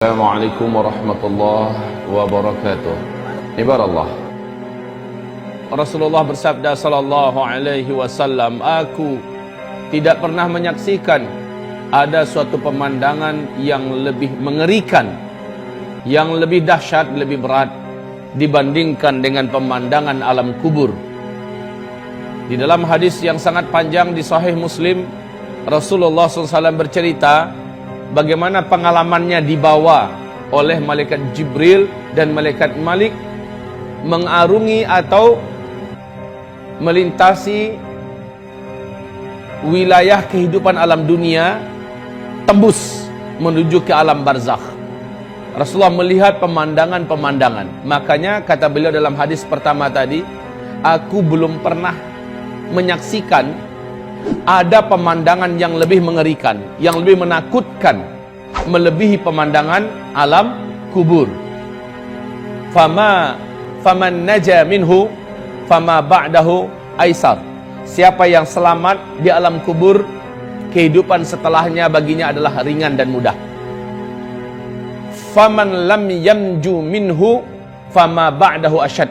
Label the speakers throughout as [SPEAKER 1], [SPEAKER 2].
[SPEAKER 1] Assalamualaikum warahmatullahi wabarakatuh. Ibarat Rasulullah bersabda sallallahu alaihi wasallam, aku tidak pernah menyaksikan ada suatu pemandangan yang lebih mengerikan, yang lebih dahsyat, lebih berat dibandingkan dengan pemandangan alam kubur. Di dalam hadis yang sangat panjang di Sahih Muslim, Rasulullah SAW bercerita bagaimana pengalamannya dibawa oleh malaikat Jibril dan malaikat Malik mengarungi atau melintasi wilayah kehidupan alam dunia, tembus menuju ke alam barzakh. Rasulullah melihat pemandangan-pemandangan. Makanya kata beliau dalam hadis pertama tadi, aku belum pernah menyaksikan ada pemandangan yang lebih mengerikan, yang lebih menakutkan, melebihi pemandangan alam kubur. Faman naja minhu fama ba'dahu aisar. Siapa yang selamat di alam kubur, kehidupan setelahnya baginya adalah ringan dan mudah. Faman lam yamju minhu fama ba'dahu asyad.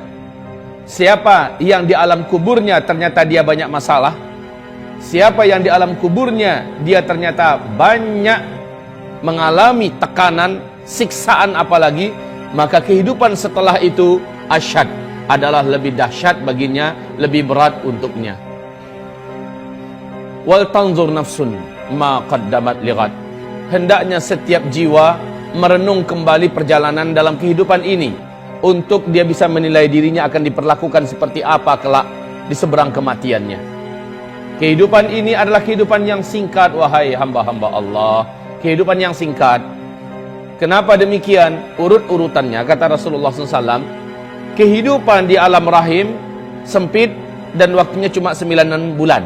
[SPEAKER 1] Siapa yang di alam kuburnya ternyata dia banyak masalah, siapa yang di alam kuburnya dia ternyata banyak mengalami tekanan, siksaan apalagi, maka kehidupan setelah itu asyad, adalah lebih dahsyat baginya, lebih berat untuknya. Wal tanzur nafsun ma qaddamat lighad. Hendaknya setiap jiwa merenung kembali perjalanan dalam kehidupan ini, untuk dia bisa menilai dirinya akan diperlakukan seperti apa kelak di seberang kematiannya. Kehidupan ini adalah kehidupan yang singkat, wahai hamba-hamba Allah. Kehidupan yang singkat. Kenapa demikian? Urut-urutannya, kata Rasulullah SAW, kehidupan di alam rahim sempit dan waktunya cuma 9 bulan.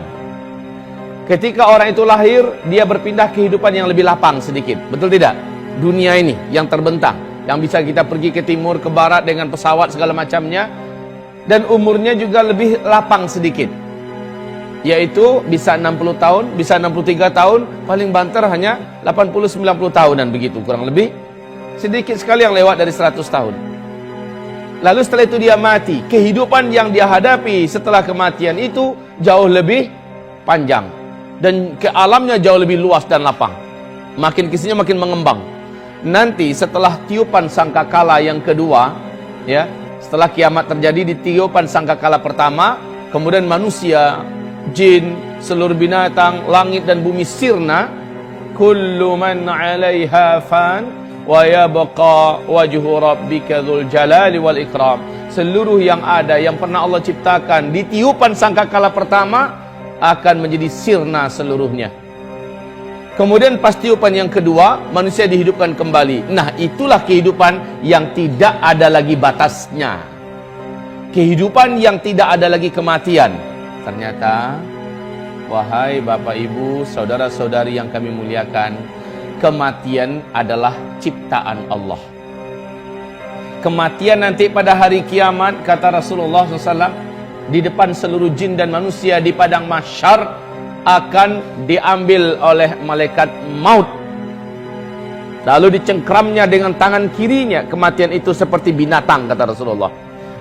[SPEAKER 1] Ketika orang itu lahir, dia berpindah kehidupan yang lebih lapang sedikit. Betul tidak? Dunia ini yang terbentang, yang bisa kita pergi ke timur, ke barat dengan pesawat segala macamnya, dan umurnya juga lebih lapang sedikit, yaitu bisa 60 tahun, bisa 63 tahun, paling banter hanya 80-90 tahunan begitu, kurang lebih. Sedikit sekali yang lewat dari 100 tahun. Lalu setelah itu dia mati. Kehidupan yang dia hadapi setelah kematian itu jauh lebih panjang, dan ke alamnya jauh lebih luas dan lapang. Makin kesini makin mengembang. Nanti setelah tiupan sangkakala yang kedua, ya, setelah kiamat terjadi di tiupan sangkakala pertama, kemudian manusia, jin, seluruh binatang, langit dan bumi sirna. Kullu man 'alaiha fan wa yabqa wajhu rabbika dzul jalali wal ikram. Seluruh yang ada, yang pernah Allah ciptakan di tiupan sangkakala pertama akan menjadi sirna seluruhnya. Kemudian pas tiupan yang kedua, manusia dihidupkan kembali. Nah, itulah kehidupan yang tidak ada lagi batasnya. Kehidupan yang tidak ada lagi kematian. Ternyata, wahai Bapak Ibu, saudara-saudari yang kami muliakan, kematian adalah ciptaan Allah. Kematian nanti pada hari kiamat, kata Rasulullah SAW, di depan seluruh jin dan manusia di padang mahsyar akan diambil oleh malaikat maut. Lalu dicengkramnya dengan tangan kirinya. Kematian itu seperti binatang, kata Rasulullah.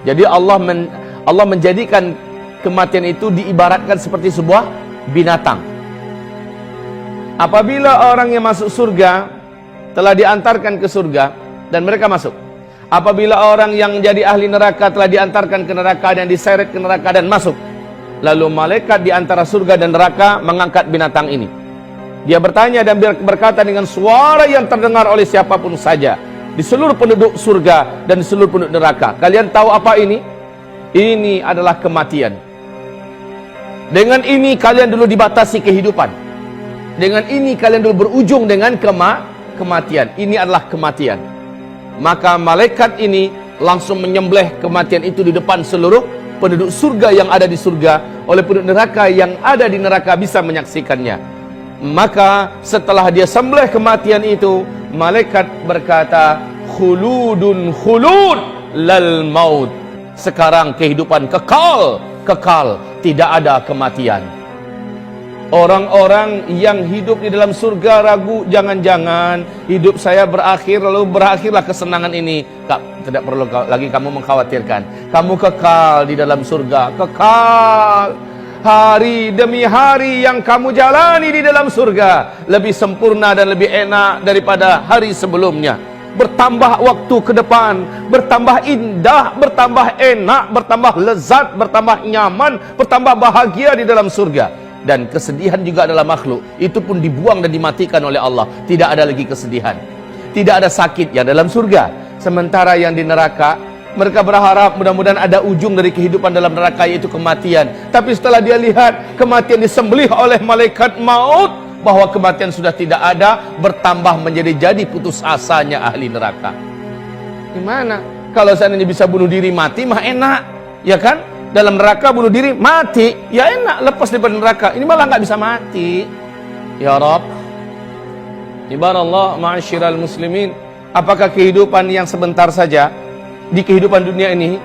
[SPEAKER 1] Jadi Allah menjadikan kematian itu diibaratkan seperti sebuah binatang. Apabila orang yang masuk surga telah diantarkan ke surga dan mereka masuk. Apabila orang yang jadi ahli neraka telah diantarkan ke neraka dan diseret ke neraka dan masuk. Lalu malaikat di antara surga dan neraka mengangkat binatang ini. Dia bertanya dan berkata dengan suara yang terdengar oleh siapapun saja di seluruh penduduk surga dan di seluruh penduduk neraka. Kalian tahu apa ini? Ini adalah kematian. Dengan ini kalian dulu dibatasi kehidupan. Dengan ini kalian dulu berujung dengan kematian. Ini adalah kematian. Maka malaikat ini langsung menyembelih kematian itu di depan seluruh penduduk surga yang ada di surga. Oleh penduduk neraka yang ada di neraka bisa menyaksikannya. Maka setelah dia sembelih kematian itu, malaikat berkata, khuludun khulud lal maut. Sekarang kehidupan kekal, tidak ada kematian. Orang-orang yang hidup di dalam surga ragu, jangan-jangan hidup saya berakhir lalu berakhirlah kesenangan ini. Tidak perlu lagi kamu mengkhawatirkan. Kamu kekal di dalam surga, kekal. Hari demi hari yang kamu jalani di dalam surga lebih sempurna dan lebih enak daripada hari sebelumnya. Bertambah waktu ke depan, bertambah indah, bertambah enak, bertambah lezat, bertambah nyaman, bertambah bahagia di dalam surga. Dan kesedihan juga adalah makhluk, itu pun dibuang dan dimatikan oleh Allah. Tidak ada lagi kesedihan, tidak ada sakit yang dalam surga. Sementara yang di neraka, mereka berharap mudah-mudahan ada ujung dari kehidupan dalam neraka, yaitu kematian. Tapi setelah dia lihat kematian disembelih oleh malaikat maut, bahwa kematian sudah tidak ada, bertambah menjadi putus asanya ahli neraka. Gimana? Kalau seandainya bisa bunuh diri mati mah enak, ya kan? Dalam neraka bunuh diri mati, ya enak, lepas daripada neraka. Ini malah nggak bisa mati. Ya Rabb, ibarat ma'asyiral muslimin, apakah kehidupan yang sebentar saja di kehidupan dunia ini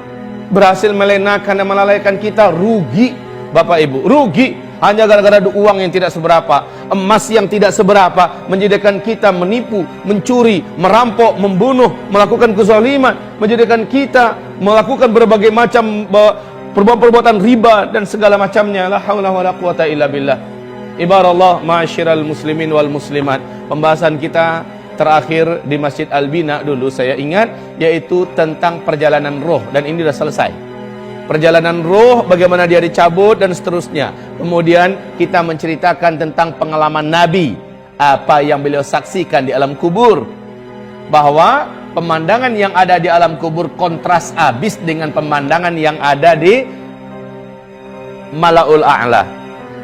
[SPEAKER 1] berhasil melenakan dan melalaikan kita? Rugi, Bapak Ibu, rugi. Hanya gara-gara uang yang tidak seberapa, emas yang tidak seberapa, menjadikan kita menipu, mencuri, merampok, membunuh, melakukan kezaliman, menjadikan kita melakukan berbagai macam perbuatan riba dan segala macamnya. La haula wala quwata illa billah. Ibarallah ma'asyiral muslimin wal muslimat. Pembahasan kita terakhir di Masjid Al-Bina dulu saya ingat, yaitu tentang perjalanan roh, dan ini sudah selesai. Perjalanan roh, bagaimana dia dicabut dan seterusnya. Kemudian kita menceritakan tentang pengalaman Nabi, apa yang beliau saksikan di alam kubur, bahwa pemandangan yang ada di alam kubur kontras habis dengan pemandangan yang ada di Mala'ul A'la.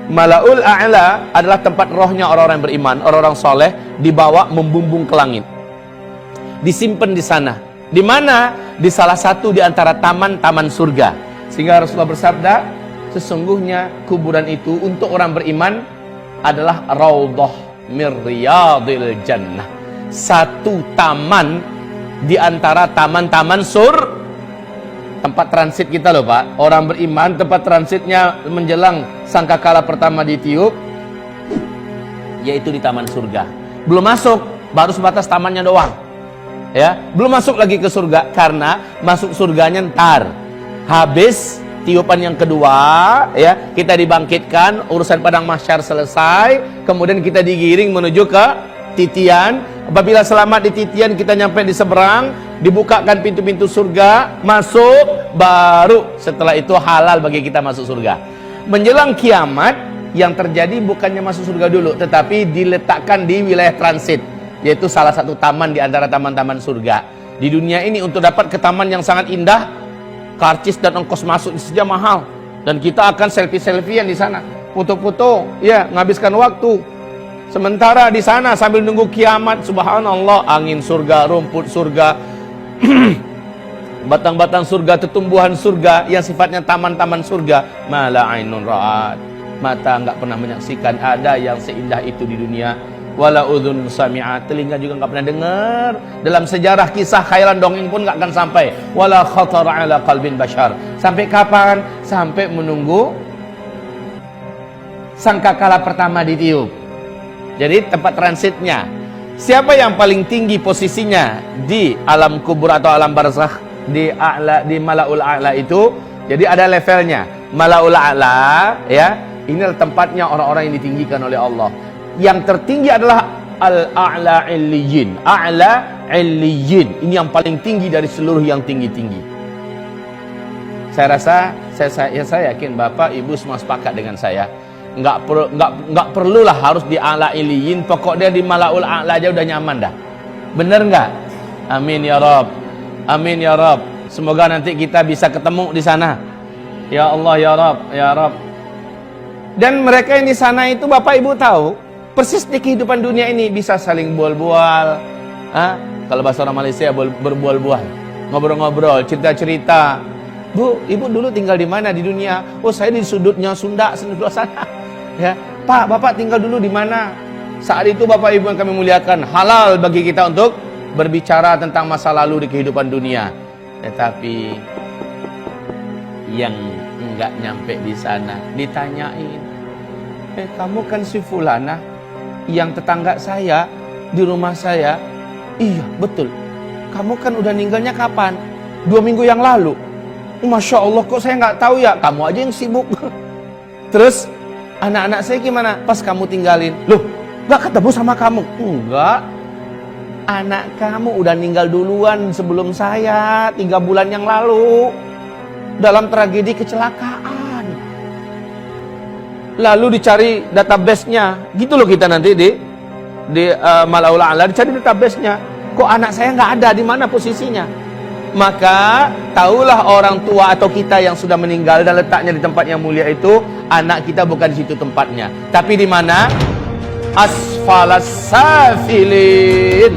[SPEAKER 1] Mala'ul A'la adalah tempat rohnya orang-orang beriman, orang-orang soleh, dibawa membumbung ke langit, disimpan di sana. Di mana? Di salah satu di antara taman-taman surga. Sehingga Rasulullah bersabda, sesungguhnya kuburan itu untuk orang beriman adalah raudhah mir riyadil jannah, satu taman di antara taman-taman tempat transit kita loh Pak. Orang beriman tempat transitnya menjelang sangkakala pertama ditiup, yaitu di taman surga. Belum masuk, baru sebatas tamannya doang, ya, belum masuk lagi ke surga, karena masuk surganya ntar habis tiupan yang kedua, ya, kita dibangkitkan, urusan padang mahsyar selesai, kemudian kita digiring menuju ke titian. Apabila selamat di titian, kita nyampe di seberang, dibukakan pintu-pintu surga, masuk, baru setelah itu halal bagi kita masuk surga. Menjelang kiamat, yang terjadi bukannya masuk surga dulu, tetapi diletakkan di wilayah transit, yaitu salah satu taman di antara taman-taman surga. Di dunia ini untuk dapat ke taman yang sangat indah, karcis dan ongkos masuk saja mahal, dan kita akan selfie-selfiean di sana, foto-foto, ya, menghabiskan waktu. Sementara di sana sambil nunggu kiamat, subhanallah, angin surga, rumput surga, batang-batang surga, tetumbuhan surga yang sifatnya taman-taman surga, mala ainun ra'at, mata enggak pernah menyaksikan ada yang seindah itu di dunia, wala udhun sami'at, telinga juga enggak pernah dengar, dalam sejarah kisah khayalan dongeng pun enggak akan sampai, wala khatara ala qalbin bashar. Sampai kapan? Sampai menunggu sangkakala pertama ditiup. Jadi tempat transitnya, siapa yang paling tinggi posisinya di alam kubur atau alam barzakh, di a'la, di Mala'ul A'la itu. Jadi ada levelnya. Mala'ul A'la, ya, inilah tempatnya orang-orang yang ditinggikan oleh Allah. Yang tertinggi adalah Al-A'la Illiyin. A'la Illiyin, ini yang paling tinggi dari seluruh yang tinggi-tinggi. Saya rasa, saya yakin Bapak Ibu semua sepakat dengan saya. Enggak perlulah harus di A'la Illiyin, pokoknya di Mala'ul A'la aja udah nyaman dah. Bener nggak? Amin ya Rabb. Amin ya Rabb. Semoga nanti kita bisa ketemu di sana. Ya Allah ya Rabb, ya Rabb. Dan mereka yang di sana itu Bapak Ibu tahu, persis di kehidupan dunia ini bisa saling bual-bual. Kalau bahasa orang Malaysia berbual-bual, ngobrol-ngobrol, cerita-cerita. Bu, Ibu dulu tinggal di mana di dunia? Oh, saya di sudutnya Sunda, sebelah sana. Ya, Pak, Bapak tinggal dulu di mana? Saat itu Bapak Ibu yang kami muliakan, halal bagi kita untuk berbicara tentang masa lalu di kehidupan dunia. Tetapi yang enggak nyampe di sana ditanyain, Kamu kan si Fulana yang tetangga saya di rumah saya. Iya, betul. Kamu kan udah ninggalnya kapan? 2 minggu yang lalu. Masya Allah, kok saya nggak tahu ya? Kamu aja yang sibuk. Terus anak-anak saya gimana pas kamu tinggalin? Loh, nggak ketemu sama kamu? Enggak. Anak kamu udah meninggal duluan sebelum saya 3 bulan yang lalu dalam tragedi kecelakaan. Lalu dicari database-nya, gitu loh kita nanti di Malaul A'la dicari database-nya. Kok anak saya nggak ada, di mana posisinya? Maka tahulah orang tua atau kita yang sudah meninggal dan letaknya di tempat yang mulia itu, anak kita bukan di situ tempatnya, tapi di mana? Asfalas safilin.